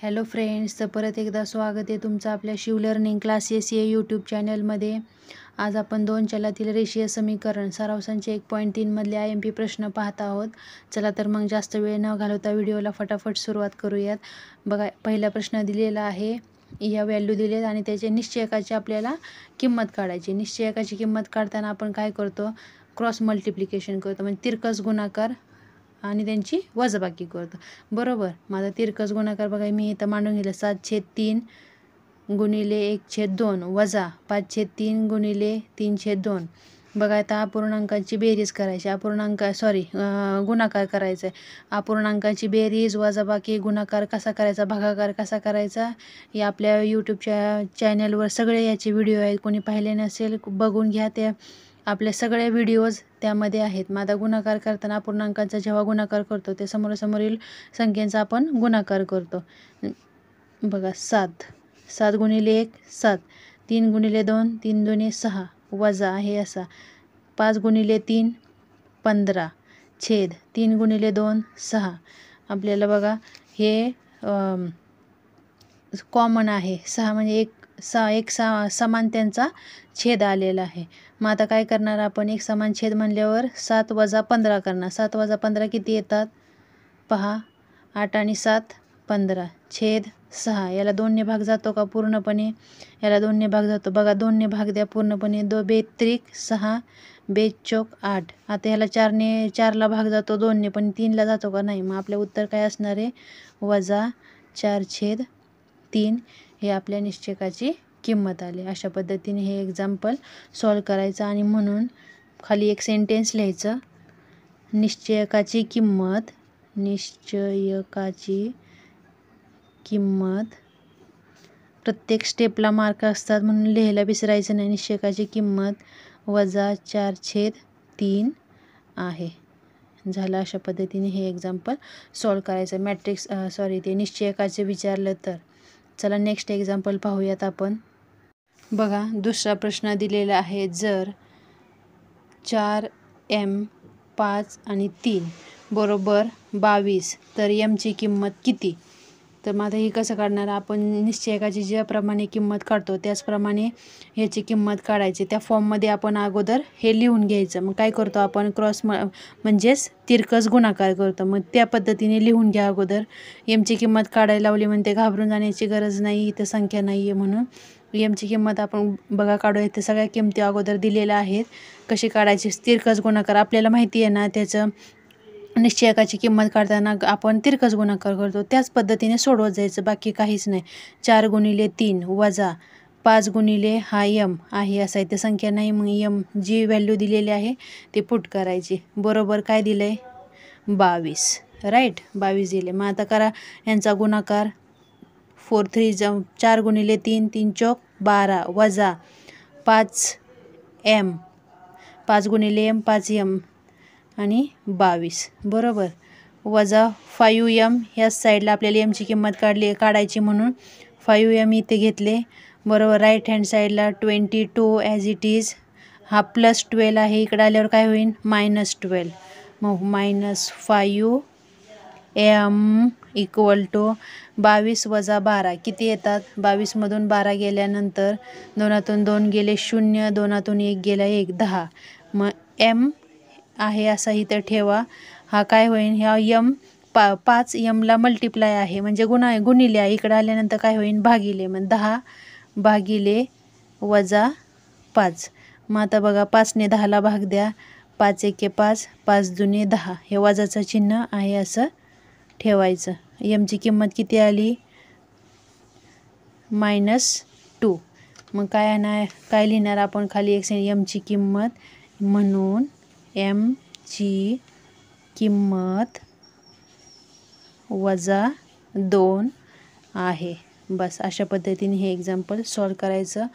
Hello friends, तर परत एकदा स्वागत आहे तुमचं आपल्या शिव लर्निंग क्लासेस या यूट्यूब चॅनलमध्ये. आज आपण 2 चलातील रेषीय समीकरण सराव संच 1.3 मधले IMP प्रश्न पाहत आहोत. चला तर मग जास्त वेळ न घालवता व्हिडिओला फटाफट सुरुवात करूयात. बघा, पहिला प्रश्न दिलेला आहे, या व्हॅल्यू दिलेत आणि त्याचे निश्चयकाची आपल्याला किंमत काढायची. निश्चयकाची किंमत काढताना आपण काय करतो, क्रॉस मल्टिप्लिकेशन करतो, म्हणजे तिरकस गुणाकार आणि त्यांची वजाबाकी करतो. बरोबर, माझा तिरकस गुणाकार बघा मी इथं मांडून घेतलं. 7/3 गुणिले 1/2 वजा 5/3 गुणिले 3/2. बघा, आता अपूर्णांकाची बेरीज करायची. गुणाकार करायचा आहे. अपूर्णांकाची बेरीज, वजाबाकी, गुणाकार कसा करायचा, भागाकार कसा करायचा, हे आपल्या यूट्यूबच्या चॅनलवर सगळे याचे व्हिडिओ आहेत. कोणी पाहिले नसेल बघून घ्या, त्या आपले सगळे व्हिडिओज त्यामध्ये आहेत. मग आता गुणाकार करताना अपूर्णांकांचा जेव्हा गुणाकार करतो ते समोरासमोरील संख्यांचा आपण गुणाकार करतो. बघा, 7 गुणिले 1 7, 3 गुणिले 2 3 दुणे 6 वजा आहे असा 5 गुणिले 3 15 छेद 3 गुणिले 2 6. आपल्याला बघा हे कॉमन आहे. 6 म्हणजे एक समान त्यांचा छेद आलेला आहे. मग आता काय करणार आपण, एक समान छेद म्हणल्यावर 7 वजा 15 करणार. 7 वजा 15 किती येतात पहा, 8 आणि 7 15 छेद 6. याला 2ने भाग जातो का पूर्णपणे, याला 2ने भाग जातो. बघा 2ने भाग द्या पूर्णपणे. 2 बेत्रिक 6 बेचोक 8. आता ह्याला 4ला भाग जातो 2ने, पण 3ला जातो का नाही. मग आपलं उत्तर काय असणार आहे, वजा 4/3. हे आपल्या निश्चयकाची किंमत आली. अशा पद्धतीने हे एक्झाम्पल सॉल्व करायचं आणि म्हणून खाली एक सेंटेन्स लिहायचं. निश्चयकाची किंमत प्रत्येक स्टेपला मार्क असतात म्हणून लिहायला विसरायचं नाही. निश्चयकाची किंमत वजा 4/3 आहे. झालं. अशा पद्धतीने हे एक्झाम्पल सॉल्व करायचं. ते निश्चयकाचे विचारलं तर. चला नेक्स्ट एक्झाम्पल पाहूयात आपण. बघा, दुसरा प्रश्न दिलेला आहे. जर 4m 5 आणि 3 बरोबर 22 तर mची किंमत किती. तर मग आता हे कसं काढणार आपण, निश्चयकाची ज्याप्रमाणे किंमत काढतो त्याचप्रमाणे ह्याची किंमत काढायची. त्या फॉर्ममध्ये आपण अगोदर हे लिहून घ्यायचं. मग काय करतो आपण, म्हणजेच तिरकस गुणाकार करतो. मग त्या पद्धतीने लिहून घ्या अगोदर. एमची किंमत काढायला लावली म्हणते घाबरून जाण्याची गरज नाही, इथं संख्या नाही आहे म्हणून. एमची किंमत आपण बघा काढूया. इथे सगळ्या किमती अगोदर दिलेल्या आहेत. कशी काढायची, तिरकस गुणाकार आपल्याला माहिती आहे ना, त्याचं निश्चयकाची किंमत काढताना आपण तिरकस गुणाकार करतो. त्याच पद्धतीने सोडवत जायचं, बाकी काहीच नाही. 4 गुणिले 3 वजा 5 गुणिले हा m आहे असा इथे संख्या नाही. मग m जी व्हॅल्यू दिलेली आहे ते पुट करायची. बरोबर काय दिलं आहे, 22. राईट, 22 दिले. मग आता करा यांचा गुणाकार. 4 गुणिले 3 3 चौक 12 वजा 5m 5 गुणिले m 5m आणि 22. बरोबर, वजा 5m. ह्याच साईडला आपल्याला mची किंमत काढायची म्हणून 5m इथे घेतले. बरोबर, राईट हँड साईडला 22 ॲज इट इज. हा +12 आहे, इकडे आल्यावर काय होईल -12. मग -5m = 22 वजा 12 किती येतात. 22मधून 12 गेल्यानंतर 2तून 2 गेले 0, 2तून 1 गेला 1 10. मग m आहे असा इथं ठेवा. हा काय होईल, ह्या m 5mला मल्टिप्लाय आहे म्हणजे गुणिले आहे. इकडं आल्यानंतर काय होईल, भागिले. मग 10 भागिले वजा 5. मग आता बघा 5ने 10ला भाग द्या. 5 1 5 5 दुणे 10. हे वजाचं चिन्ह आहे असं ठेवायचं. mची किंमत किती आली, -2. मग काय लिहिणार आपण खाली mची किंमत, म्हणून mची किंमत वजा 2 आहे. बस, अशा पद्धतीने हे एक्झाम्पल सॉल्व करायचं.